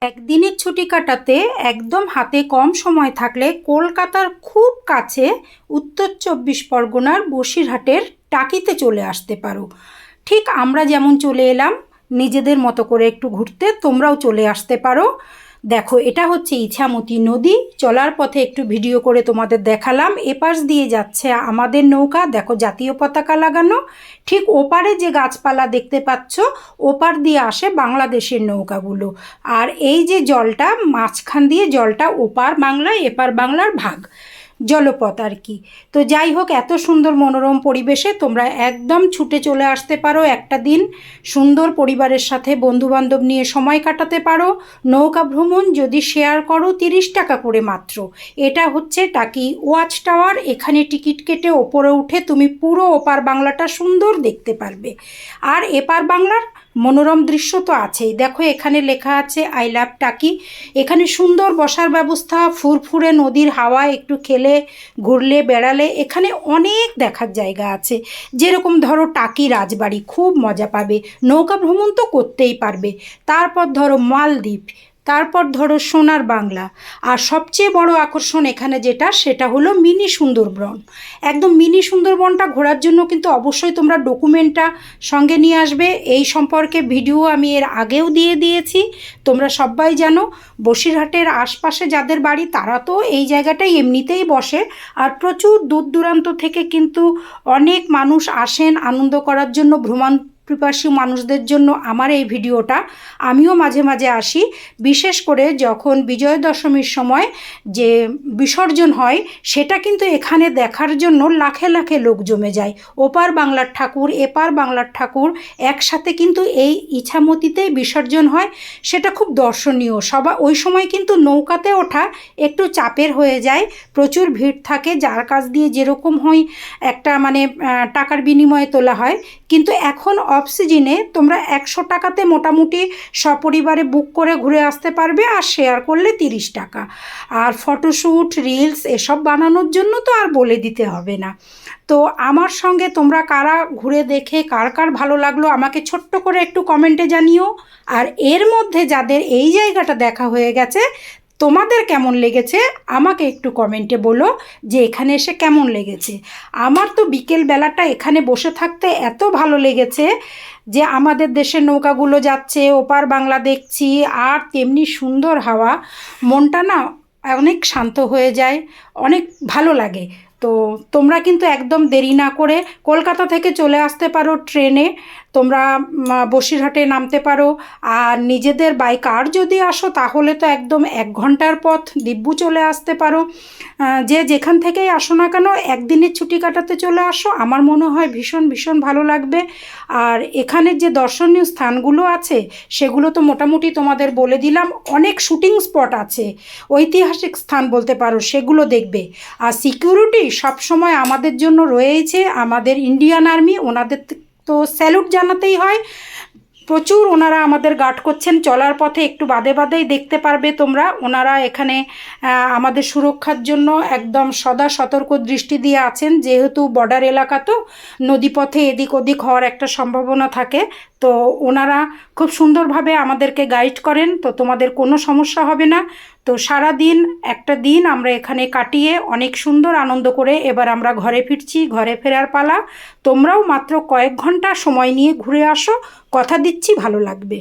একদিনের ছুটি কাটাতে একদম হাতে কম সময় থাকলে কলকাতার খুব কাছে উত্তর ২৪ পরগনার বসিরহাটের টাকিতে চলে আসতে পারো। ঠিক আমরা যেমন চলে এলাম নিজেদের মতো করে একটু ঘুরতে, তোমরাও চলে আসতে পারো। দেখো, এটা হচ্ছে ইছামতি নদী। চলার পথে একটু ভিডিও করে তোমাদের দেখালাম। এপাশ দিয়ে যাচ্ছে আমাদের নৌকা, দেখো জাতীয় পতাকা লাগানো। ঠিক ওপারে যে গাছপালা দেখতে পাচ্ছ, ওপার দিয়ে আসে বাংলাদেশের নৌকাগুলো। আর এই যে জলটা, মাঝখান দিয়ে জলটা ওপার বাংলা এপার বাংলার ভাগ, জলপথ আর কি। তো যাই হোক, এত সুন্দর মনোরম পরিবেশে তোমরা একদম ছুটে চলে আসতে পারো। একটা দিন সুন্দর পরিবারের সাথে বন্ধুবান্ধব নিয়ে সময় কাটাতে পারো। নৌকা ভ্রমণ যদি শেয়ার করো 30 টাকা করে মাত্র। এটা হচ্ছে টাকি ওয়াচ টাওয়ার। এখানে টিকিট কেটে ওপরে উঠে তুমি পুরো ওপার বাংলাটা সুন্দর দেখতে পারবে। আর এপার বাংলার মনোরম দৃশ্য তো আছেই। দেখো, এখানে লেখা আছে আই লাভ টাকি। এখানে সুন্দর বসার ব্যবস্থা, ফুরফুরে নদীর হাওয়া একটু খেলে ঘুরলে বেড়ালে এখানে অনেক দেখার জায়গা আছে। যেরকম ধরো টাকি রাজবাড়ি, খুব মজা পাবে। নৌকা ভ্রমণ তো করতেই পারবে। তারপর ধরো মালদ্বীপ, তারপর ধরো সোনার বাংলা। আর সবচেয়ে বড় আকর্ষণ এখানে যেটা, সেটা হলো মিনি সুন্দরবন। একদম মিনি সুন্দরবনটা ঘোরার জন্য কিন্তু অবশ্যই তোমরা ডকুমেন্টটা সঙ্গে নিয়ে আসবে। এই সম্পর্কে ভিডিও আমি এর আগেও দিয়ে দিয়েছি, তোমরা সবাই জানো। বসিরহাটের আশপাশে যাদের বাড়ি তারা তো এই জায়গাটাই এমনিতেই বসে। আর প্রচুর দূর দূরান্ত থেকে কিন্তু অনেক মানুষ আসেন আনন্দ করার জন্য। ভ্রমণ পিপাসী মানুষদের জন্য আমার এই ভিডিওটা। আমিও মাঝে মাঝে আসি, বিশেষ করে যখন বিজয়া দশমীর সময় যে বিসর্জন হয়, সেটা কিন্তু এখানে দেখার জন্য লাখে লাখে লোক জমে যায়। ওপার বাংলার ঠাকুর এপার বাংলার ঠাকুর একসাথে কিন্তু এই ইছামতিতেই বিসর্জন হয়। সেটা খুব দর্শনীয়। সবাই ওই সময় কিন্তু নৌকাতে ওঠা একটু চাপের হয়ে যায়, প্রচুর ভিড় থাকে। যার কাছ দিয়ে যেরকম হয় একটা মানে টাকার বিনিময়ে তোলা হয়। কিন্তু এখন অফ সিজনে তোমরা 100 টাকাতে মোটামুটি সপরিবারে বুক করে ঘুরে আসতে পারবে। আর শেয়ার করলে 30 টাকা। আর ফটোশ্যুট রিলস এসব বানানোর জন্য তো আর বলে দিতে হবে না। তো আমার সঙ্গে তোমরা কারা ঘুরে দেখে কার কার ভালো লাগলো আমাকে ছোট্ট করে একটু কমেন্টে জানিও। আর এর মধ্যে যাদের এই জায়গাটা দেখা হয়ে গেছে, তোমাদের কেমন লেগেছে আমাকে একটু কমেন্টে বলো যে এখানে এসে কেমন লেগেছে। আমার তো বিকেল বেলাটা এখানে বসে থাকতে এত ভালো লেগেছে যে আমাদের দেশের নৌকাগুলো যাচ্ছে, ওপার বাংলা দেখছি, আর তেমনি সুন্দর হাওয়া। মনটা না অনেক শান্ত হয়ে যায়, অনেক ভালো লাগে। তো তোমরা কিন্তু একদম দেরি না করে কলকাতা থেকে চলে আসতে পারো ট্রেনে। তোমরা বসিরহাটে নামতে পারো। আর নিজেদের বাই কার যদি আসো তাহলে তো একদম 1 ঘন্টার পথ দিব্যু চলে আসতে পারো। যে যেখান থেকেই আসো না কেন একদিনের ছুটি কাটাতে চলে আসো, আমার মনে হয় ভীষণ ভীষণ ভালো লাগবে। আর এখানের যে দর্শনীয় স্থানগুলো আছে সেগুলো তো মোটামুটি তোমাদের বলে দিলাম। অনেক শুটিং স্পট আছে, ঐতিহাসিক স্থান বলতে পারো, সেগুলো দেখবে। আর সিকিউরিটি সবসময় আমাদের জন্য রয়েছে, আমাদের ইন্ডিয়ান আর্মি, ওনাদের তো স্যালুট জানাতেই হয়। প্রচুর ওনারা আমাদের গার্ড করছেন। চলার পথে একটু বাদে বাদেই দেখতে পারবে তোমরা, ওনারা এখানে আমাদের সুরক্ষার জন্য একদম সদা সতর্ক দৃষ্টি দিয়ে আছেন। যেহেতু বর্ডার এলাকা, তো নদীপথে এদিক ওদিক হওয়ার একটা সম্ভাবনা থাকে। তো ওনারা খুব সুন্দরভাবে আমাদেরকে গাইড করেন, তো তোমাদের কোনো সমস্যা হবে না। তো সারা দিন একটা দিন আমরা এখানে কাটিয়ে অনেক সুন্দর আনন্দ করে এবার আমরা ঘরে ফিরছি। ঘরে ফেরার পালা। তোমরাও মাত্র কয়েক ঘন্টা সময় নিয়ে ঘুরে আসো, কথা দিচ্ছি ভালো লাগবে।